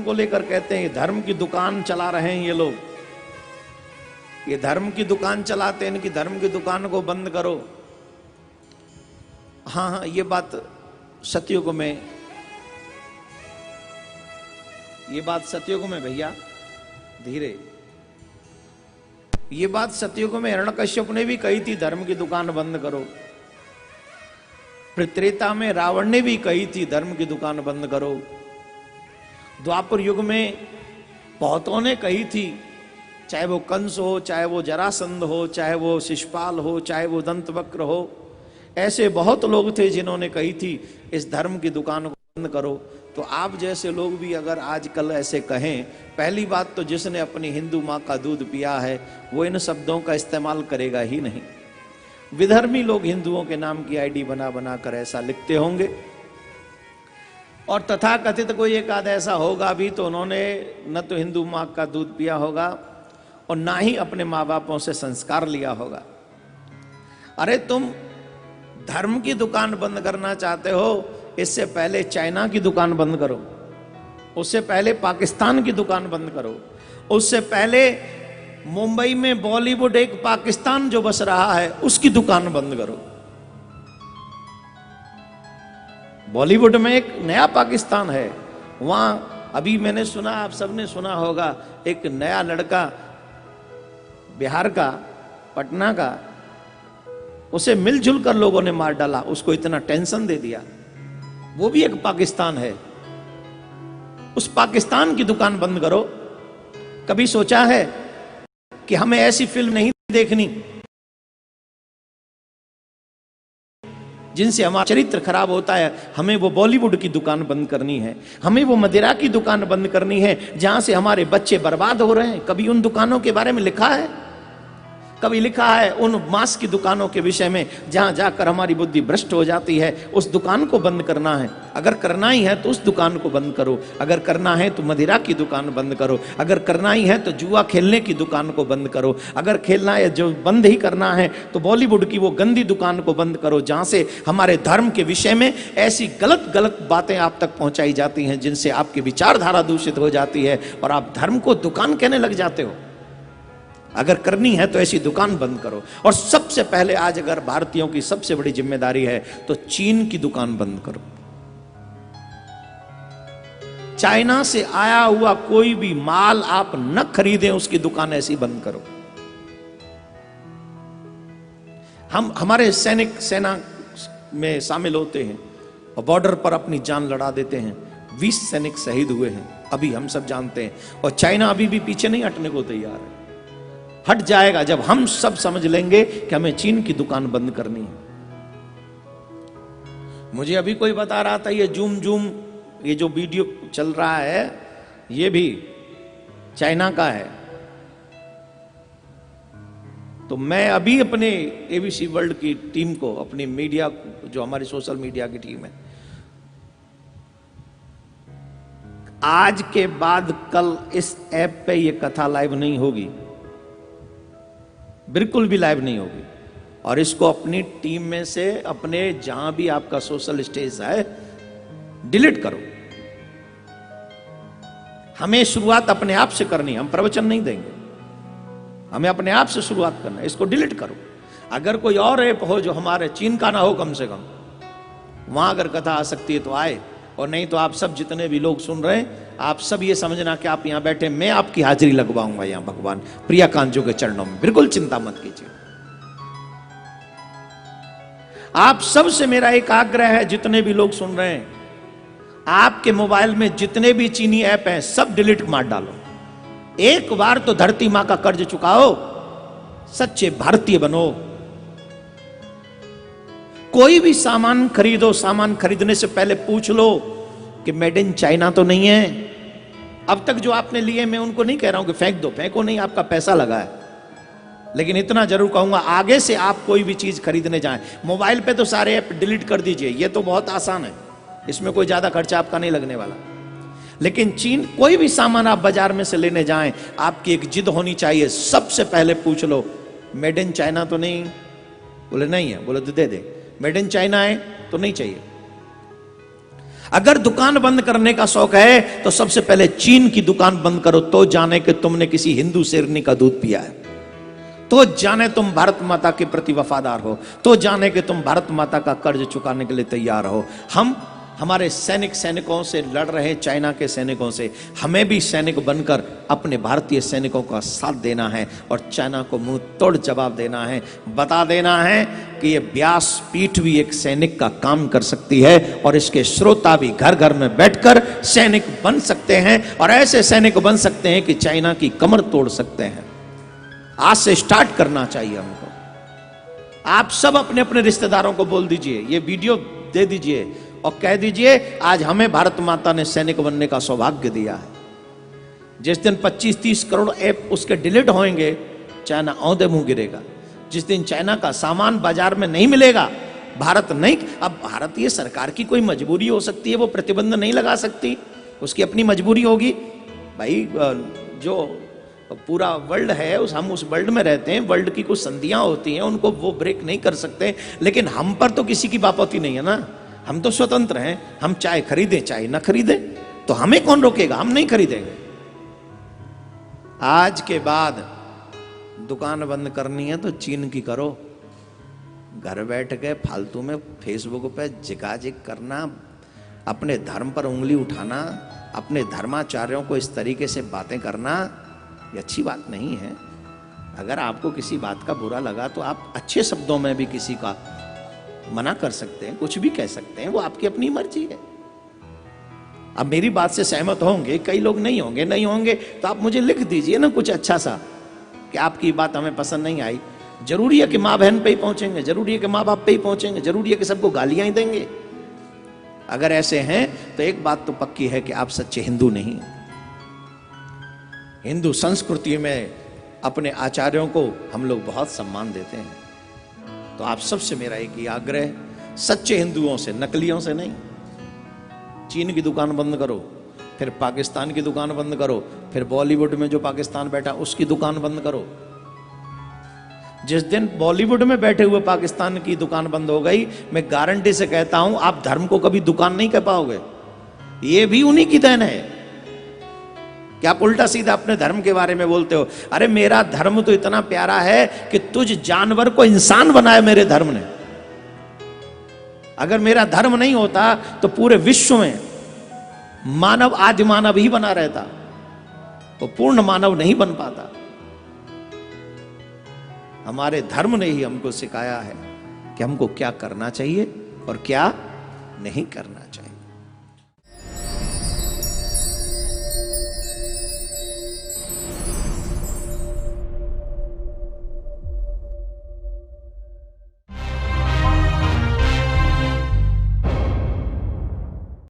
धर्म को लेकर कहते हैं धर्म की दुकान चला रहे हैं ये लोग, ये धर्म की दुकान चलाते हैं, इनकी धर्म की दुकान को बंद करो। हाँ हाँ, ये बात सतयुग में, ये बात सतयुग में भैया धीरे, ये बात सतयुग में हिरण्यकश्यप ने भी कही थी, धर्म की दुकान बंद करो। त्रेता में रावण ने भी कही थी, धर्म की दुकान बंद करो। द्वापर युग में बहुतों ने कही थी, चाहे वो कंस हो, चाहे वो जरासंध हो, चाहे वो शिशुपाल हो, चाहे वो दंतवक्र हो, ऐसे बहुत लोग थे जिन्होंने कही थी इस धर्म की दुकान को बंद करो। तो आप जैसे लोग भी अगर आजकल ऐसे कहें, पहली बात तो जिसने अपनी हिंदू माँ का दूध पिया है वो इन शब्दों का इस्तेमाल करेगा ही नहीं। विधर्मी लोग हिंदुओं के नाम की आईडी बना बना कर ऐसा लिखते होंगे, और तथाकथित कोई एक आध ऐसा होगा भी तो उन्होंने न तो हिंदू माँ का दूध पिया होगा और ना ही अपने माँ बापों से संस्कार लिया होगा। अरे तुम धर्म की दुकान बंद करना चाहते हो, इससे पहले चाइना की दुकान बंद करो, उससे पहले पाकिस्तान की दुकान बंद करो, उससे पहले मुंबई में बॉलीवुड एक पाकिस्तान जो बस रहा है उसकी दुकान बंद करो। बॉलीवुड में एक नया पाकिस्तान है, वहां अभी मैंने सुना, आप सबने सुना होगा, एक नया लड़का बिहार का, पटना का, उसे मिलजुल कर लोगों ने मार डाला, उसको इतना टेंशन दे दिया। वो भी एक पाकिस्तान है, उस पाकिस्तान की दुकान बंद करो। कभी सोचा है कि हमें ऐसी फिल्म नहीं देखनी जिनसे हमारा चरित्र खराब होता है? हमें वो बॉलीवुड की दुकान बंद करनी है, हमें वो मदिरा की दुकान बंद करनी है जहां से हमारे बच्चे बर्बाद हो रहे हैं। कभी उन दुकानों के बारे में लिखा है? कभी लिखा है उन मांस की दुकानों के विषय में जहां जाकर हमारी बुद्धि भ्रष्ट हो जाती है? उस दुकान को बंद करना है। अगर करना ही है तो उस दुकान को बंद करो, अगर करना है तो मदिरा की दुकान बंद करो, अगर करना ही है तो जुआ खेलने की दुकान को बंद करो, अगर खेलना है जो बंद ही करना है तो बॉलीवुड की वो गंदी दुकान को बंद करो जहां से हमारे धर्म के विषय में ऐसी गलत गलत बातें आप तक पहुंचाई जाती हैं जिनसे आपकी विचारधारा दूषित हो जाती है और आप धर्म को दुकान कहने लग जाते हो। अगर करनी है तो ऐसी दुकान बंद करो। और सबसे पहले आज अगर भारतीयों की सबसे बड़ी जिम्मेदारी है तो चीन की दुकान बंद करो। चाइना से आया हुआ कोई भी माल आप न खरीदें, उसकी दुकान ऐसी बंद करो। हम हमारे सैनिक सेना में शामिल होते हैं और बॉर्डर पर अपनी जान लड़ा देते हैं। 20 सैनिक शहीद हुए हैं, अभी हम सब जानते हैं। और चाइना अभी भी पीछे नहीं हटने को तैयार है। हट जाएगा जब हम सब समझ लेंगे कि हमें चीन की दुकान बंद करनी है। मुझे अभी कोई बता रहा था ये जूम ये जो वीडियो चल रहा है ये भी चाइना का है। तो मैं अभी अपने एबीसी वर्ल्ड की टीम को, अपनी मीडिया, जो हमारी सोशल मीडिया की टीम है, आज के बाद कल इस ऐप पे ये कथा लाइव नहीं होगी, बिल्कुल भी लाइव नहीं होगी। और इसको अपनी टीम में से, अपने जहां भी आपका सोशल स्टेज है, डिलीट करो। हमें शुरुआत अपने आप से करनी है, हम प्रवचन नहीं देंगे, हमें अपने आप से शुरुआत करना है। इसको डिलीट करो। अगर कोई और ऐप हो जो हमारे चीन का ना हो, कम से कम वहां अगर कथा आ सकती है तो आए, और नहीं तो आप सब जितने भी लोग सुन रहे हैं, आप सब ये समझना कि आप यहां बैठे, मैं आपकी हाजिरी लगवाऊंगा यहां भगवान प्रिया कांजू के चरणों में। बिल्कुल चिंता मत कीजिए। आप सब से मेरा एक आग्रह है, जितने भी लोग सुन रहे हैं, आपके मोबाइल में जितने भी चीनी ऐप हैं सब डिलीट मार डालो। एक बार तो धरती मां का कर्ज चुकाओ, सच्चे भारतीय बनो। कोई भी सामान खरीदो, सामान खरीदने से पहले पूछ लो कि मेड इन चाइना तो नहीं है। अब तक जो आपने लिए, मैं उनको नहीं कह रहा हूं कि फेंक दो, फेंको नहीं, आपका पैसा लगा है। लेकिन इतना जरूर कहूंगा, आगे से आप कोई भी चीज खरीदने जाएं, मोबाइल पे तो सारे ऐप डिलीट कर दीजिए, ये तो बहुत आसान है, इसमें कोई ज्यादा खर्चा आपका नहीं लगने वाला। लेकिन चीन, कोई भी सामान आप बाजार में से लेने जाएं, आपकी एक जिद होनी चाहिए, सबसे पहले पूछ लो मेड इन चाइना तो नहीं? बोले नहीं है, बोले तो दे दे। मेड इन चाइना है तो नहीं चाहिए। अगर दुकान बंद करने का शौक है तो सबसे पहले चीन की दुकान बंद करो, तो जाने कि तुमने किसी हिंदू शेरनी का दूध पिया है, तो जाने तुम भारत माता के प्रति वफादार हो, तो जाने कि तुम भारत माता का कर्ज चुकाने के लिए तैयार हो। हम हमारे सैनिकों से लड़ रहे चाइना के सैनिकों से, हमें भी सैनिक बनकर अपने भारतीय सैनिकों का साथ देना है और चाइना को मुंह तोड़ जवाब देना है। बता देना है कि ये व्यासपीठ भी एक सैनिक का काम कर सकती है और इसके श्रोता भी घर घर में बैठकर सैनिक बन सकते हैं और ऐसे सैनिक बन सकते हैं कि चाइना की कमर तोड़ सकते हैं। आज से स्टार्ट करना चाहिए हमको। आप सब अपने अपने रिश्तेदारों को बोल दीजिए, ये वीडियो दे दीजिए और कह दीजिए आज हमें भारत माता ने सैनिक बनने का सौभाग्य दिया है। जिस दिन 25-30 करोड़ ऐप उसके डिलीट होंगे, चाइना औंधे मुंह गिरेगा। जिस दिन चाइना का सामान बाजार में नहीं मिलेगा, भारत नहीं, अब भारतीय सरकार की कोई मजबूरी हो सकती है, वो प्रतिबंध नहीं लगा सकती, उसकी अपनी मजबूरी होगी। भाई जो पूरा वर्ल्ड है हम उस वर्ल्ड में रहते हैं, वर्ल्ड की कुछ संधियां होती हैं, उनको वो ब्रेक नहीं कर सकते। लेकिन हम पर तो किसी की बापौती नहीं है ना, हम तो स्वतंत्र हैं। हम चाहे खरीदें चाहे ना खरीदें, तो हमें कौन रोकेगा? हम नहीं खरीदेंगे। आज के बाद दुकान बंद करनी है तो चीन की करो। घर बैठ के फालतू में फेसबुक पे जिकाजिक करना, अपने धर्म पर उंगली उठाना, अपने धर्माचार्यों को इस तरीके से बातें करना, ये अच्छी बात नहीं है। अगर आपको किसी बात का बुरा लगा तो आप अच्छे शब्दों में भी किसी का मना कर सकते हैं, कुछ भी कह सकते हैं, वो आपकी अपनी मर्जी है। अब मेरी बात से सहमत होंगे, कई लोग नहीं होंगे, नहीं होंगे तो आप मुझे लिख दीजिए ना कुछ अच्छा सा कि आपकी बात हमें पसंद नहीं आई। जरूरी है कि माँ बहन पे ही पहुंचेंगे, जरूरी है कि माँ बाप पे ही पहुंचेंगे, जरूरी है कि सबको गालियां ही देंगे? अगर ऐसे हैं तो एक बात तो पक्की है कि आप सच्चे हिंदू नहीं। हिंदू संस्कृति में अपने आचार्यों को हम लोग बहुत सम्मान देते हैं। तो आप सबसे मेरा एक ही आग्रह, सच्चे हिंदुओं से, नकलियों से नहीं। चीन की दुकान बंद करो, फिर पाकिस्तान की दुकान बंद करो, फिर बॉलीवुड में जो पाकिस्तान बैठा उसकी दुकान बंद करो। जिस दिन बॉलीवुड में बैठे हुए पाकिस्तान की दुकान बंद हो गई, मैं गारंटी से कहता हूं आप धर्म को कभी दुकान नहीं कह पाओगे। ये भी उन्हीं की देन है कि आप उल्टा सीधा अपने धर्म के बारे में बोलते हो। अरे मेरा धर्म तो इतना प्यारा है कि तुझ जानवर को इंसान बनाया मेरे धर्म ने। अगर मेरा धर्म नहीं होता तो पूरे विश्व में मानव आदि मानव ही बना रहता, वो पूर्ण मानव नहीं बन पाता। हमारे धर्म ने ही हमको सिखाया है कि हमको क्या करना चाहिए और क्या नहीं करना चाहिए।